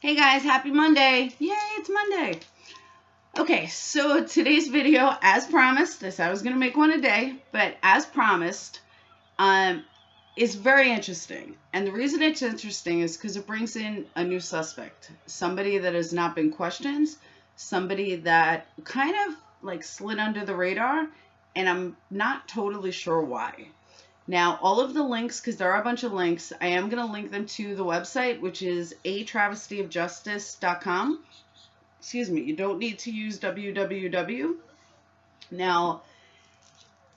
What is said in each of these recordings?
Hey guys, happy Monday. Yay, it's Monday. Okay, so today's video, as promised, I was going to make one a day, but as promised, is very interesting. And the reason it's interesting is because it brings in a new suspect, somebody that has not been questioned, somebody that kind of like slid under the radar, and I'm not totally sure why. Now, all of the links, because there are a bunch of links, I am going to link them to the website, which is atravestyofjustice.com. Excuse me, you don't need to use www. Now,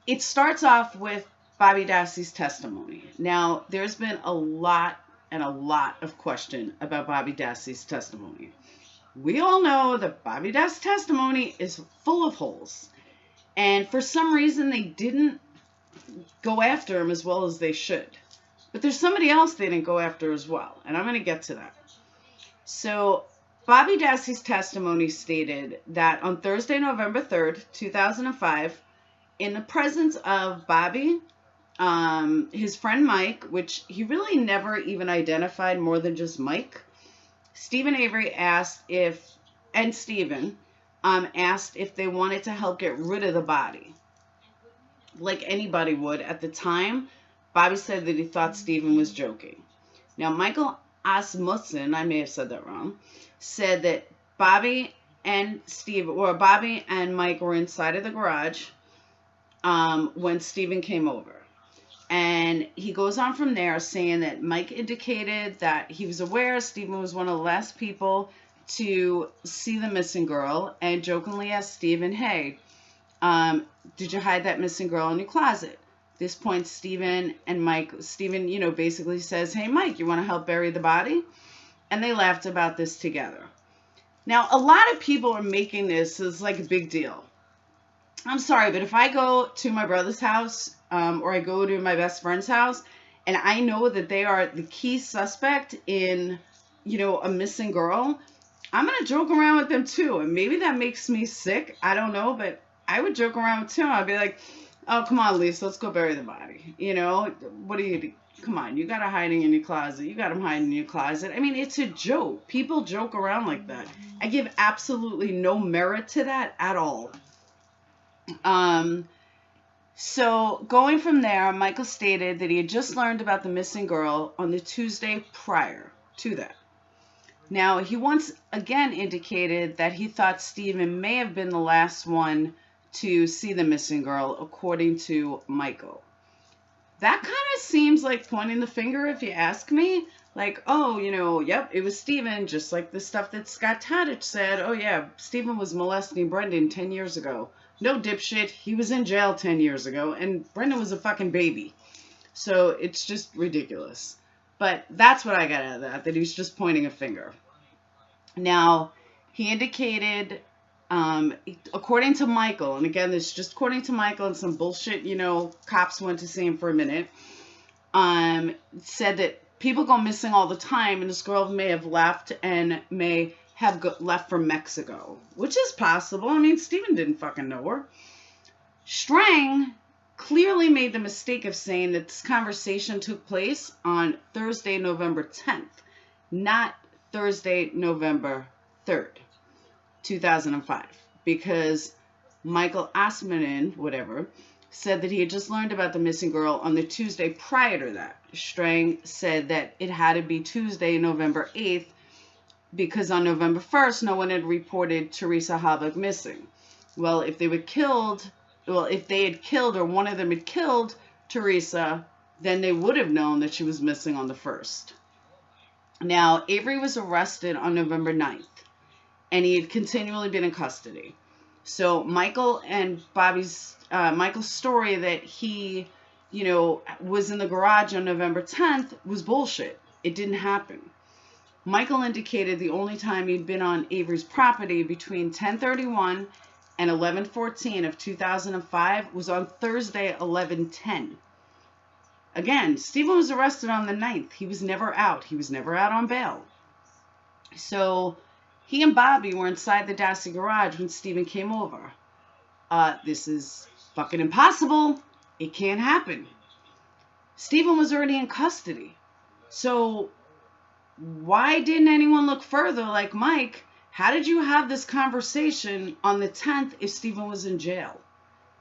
it starts off with Bobby Dassey's testimony. Now, there's been a lot of question about Bobby Dassey's testimony. We all know that Bobby Dassey's testimony is full of holes. And for some reason, they didn't go after him as well as they should. But there's somebody else they didn't go after as well, and I'm going to get to that. So Bobby Dassey's testimony stated that on Thursday, November 3rd, 2005, in the presence of Bobby, his friend Mike, which he really never even identified more than just Mike, Stephen Avery asked if they wanted to help get rid of the body. Like anybody would at the time, Bobby said that he thought Stephen was joking. Now, Michael Osman, I may have said that wrong, said that Bobby and Mike were inside of the garage when Stephen came over. And he goes on from there saying that Mike indicated that he was aware Stephen was one of the last people to see the missing girl, and jokingly asked Stephen, hey, did you hide that missing girl in your closet? At this point, Stephen, basically says, hey, Mike, you want to help bury the body? And they laughed about this together. Now, a lot of people are making this as like a big deal. I'm sorry, but if I go to my brother's house or I go to my best friend's house and I know that they are the key suspect in, a missing girl, I'm going to joke around with them too. And maybe that makes me sick. I don't know, but I would joke around too. I'd be like, oh, come on, Lisa, let's go bury the body. What do you do? Come on, you got her hiding in your closet. You got him hiding in your closet. I mean, it's a joke. People joke around like that. I give absolutely no merit to that at all. So going from there, Michael stated that he had just learned about the missing girl on the Tuesday prior to that. Now, he once again indicated that he thought Stephen may have been the last one to see the missing girl, according to Michael. That kind of seems like pointing the finger, if you ask me. Like, oh, yep, it was Stephen, just like the stuff that Scott Tadich said. Oh, yeah, Stephen was molesting Brendan 10 years ago. No, dipshit, he was in jail 10 years ago, and Brendan was a fucking baby. So it's just ridiculous. But that's what I got out of that he was just pointing a finger. Now, he indicated, according to Michael, and again, this is just according to Michael and some bullshit, cops went to see him for a minute, said that people go missing all the time, and this girl may have left and may have left for Mexico, which is possible. I mean, Stephen didn't fucking know her. Strang clearly made the mistake of saying that this conversation took place on Thursday, November 10th, not Thursday, November 3rd, 2005, because Michael Osman, said that he had just learned about the missing girl on the Tuesday prior to that. Strang said that it had to be Tuesday, November 8th, because on November 1st, no one had reported Teresa Halbach missing. Well, if they had killed or one of them had killed Teresa, then they would have known that she was missing on the 1st. Now, Avery was arrested on November 9th, and he had continually been in custody. So Michael's story that he, was in the garage on November 10th was bullshit. It didn't happen. Michael indicated the only time he'd been on Avery's property between 10:31 and 11:14 of 2005 was on Thursday, 11:10. Again, Stephen was arrested on the 9th. He was never out. He was never out on bail. So he and Bobby were inside the Dassey garage when Stephen came over. This is fucking impossible. It can't happen. Stephen was already in custody. So why didn't anyone look further? Like, Mike, how did you have this conversation on the 10th if Stephen was in jail?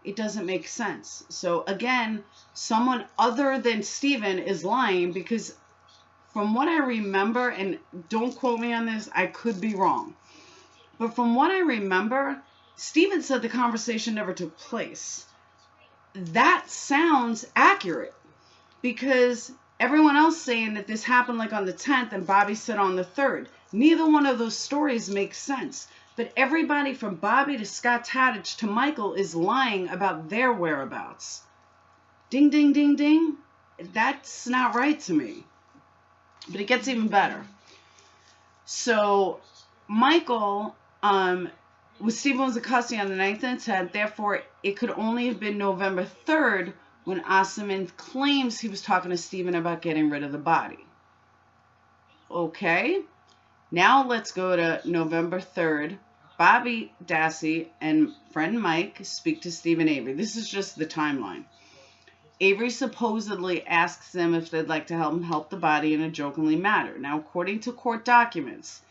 It doesn't make sense. So again, someone other than Stephen is lying, because from what I remember, and don't quote me on this, I could be wrong, but from what I remember, Stephen said the conversation never took place. That sounds accurate, because everyone else saying that this happened like on the 10th and Bobby said on the 3rd. Neither one of those stories makes sense. But everybody from Bobby to Scott Tadich to Michael is lying about their whereabouts. Ding, ding, ding, ding. That's not right to me. But it gets even better. So Michael, with Stephen was in custody on the 9th and 10th, therefore it could only have been November 3rd when Osman claims he was talking to Stephen about getting rid of the body. Okay, now let's go to November 3rd. Bobby Dassey and friend Mike speak to Stephen Avery. This is just the timeline. Avery supposedly asks them if they'd like to help the body in a jokingly manner. Now, according to court documents,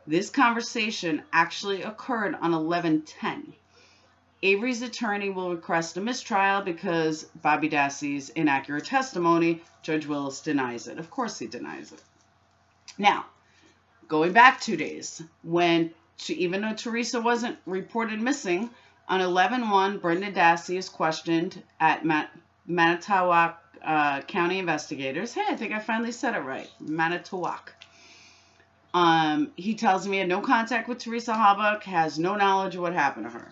this conversation actually occurred on 11/10. Avery's attorney will request a mistrial because Bobby Dassey's inaccurate testimony. Judge Willis denies it. Of course he denies it. Now, going back 2 days, even though Teresa wasn't reported missing, on 11/1, Brenda Dassey is questioned at Manitowoc County investigators. Hey, I think I finally said it right. Manitowoc. He tells me he had no contact with Teresa Halbach, has no knowledge of what happened to her.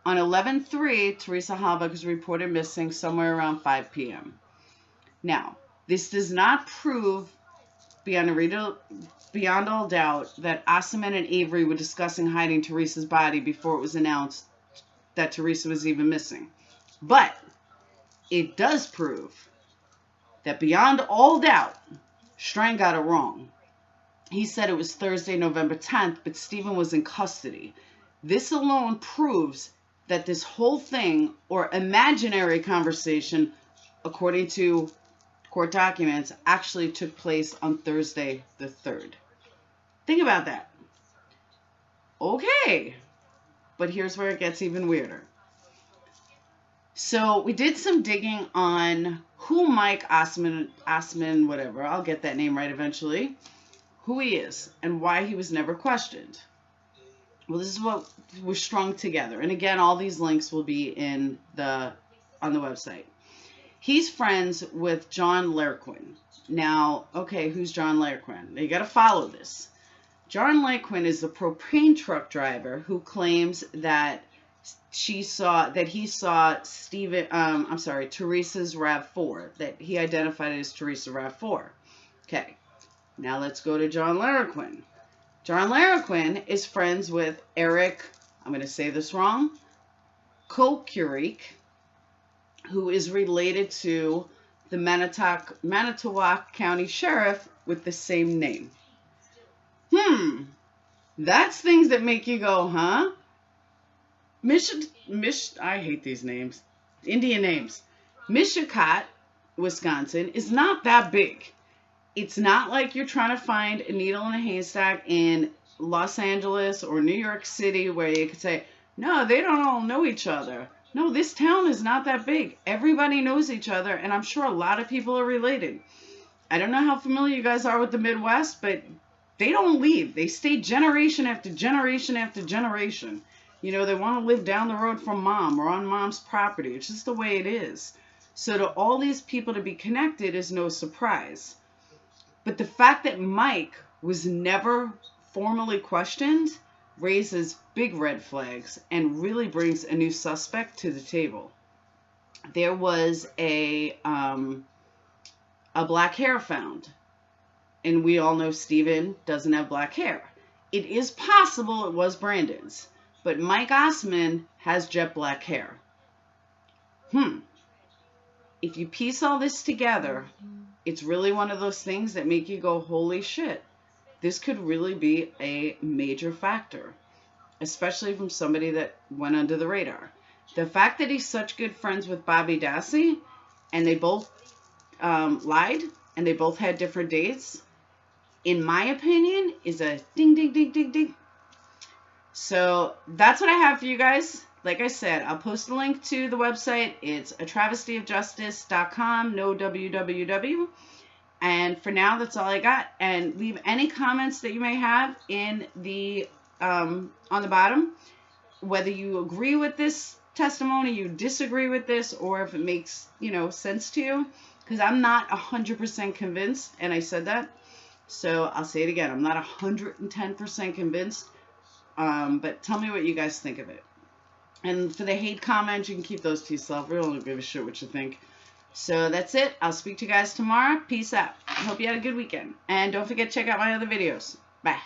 On 11/3, Teresa Halbach is reported missing somewhere around 5 p.m. Now, this does not prove beyond all doubt that Osman and Avery were discussing hiding Teresa's body before it was announced that Teresa was even missing. But it does prove that beyond all doubt, Strang got it wrong. He said it was Thursday, November 10th, but Stephen was in custody. This alone proves that this whole thing, or imaginary conversation, according to court documents, actually took place on Thursday the 3rd. Think about that. Okay, but here's where it gets even weirder. So we did some digging on who Mike Osman, whatever, I'll get that name right eventually, who he is and why he was never questioned. Well, this is what was strung together. And again, all these links will be on the website. He's friends with John Lerquin. Now, okay, who's John Lerquin? You got to follow this. John Lerquin is the propane truck driver who claims that he saw Teresa's RAV4, that he identified as Teresa RAV4. Okay, now let's go to John Lerquin. John Lerquin is friends with Eric, I'm going to say this wrong, Kokurik, who is related to the Manitowoc County Sheriff with the same name. That's things that make you go, huh? I hate these names. Indian names. Mishicot, Wisconsin is not that big. It's not like you're trying to find a needle in a haystack in Los Angeles or New York City where you could say, no, they don't all know each other. No, this town is not that big. Everybody knows each other, and I'm sure a lot of people are related. I don't know how familiar you guys are with the Midwest, but they don't leave. They stay generation after generation after generation. You know, they want to live down the road from mom or on mom's property. It's just the way it is. So to all these people to be connected is no surprise. But the fact that Mike was never formally questioned raises big red flags and really brings a new suspect to the table. There was a black hair found, and we all know Stephen doesn't have black hair. It is possible it was Brandon's, but Mike Osman has jet black hair. If you piece all this together, it's really one of those things that make you go, holy shit, this could really be a major factor, especially from somebody that went under the radar. The fact that he's such good friends with Bobby Dassey, and they both lied, and they both had different dates, in my opinion, is a ding, ding, ding, ding, ding. So that's what I have for you guys. Like I said, I'll post a link to the website. It's atravestyofjustice.com, no www. And for now, that's all I got. And leave any comments that you may have in the on the bottom, whether you agree with this testimony, you disagree with this, or if it makes, sense to you. Because I'm not 100% convinced, and I said that. So I'll say it again. I'm not 110% convinced. But tell me what you guys think of it. And for the hate comments, you can keep those to yourself. We don't give a shit what you think. So that's it. I'll speak to you guys tomorrow. Peace out. Hope you had a good weekend. And don't forget to check out my other videos. Bye.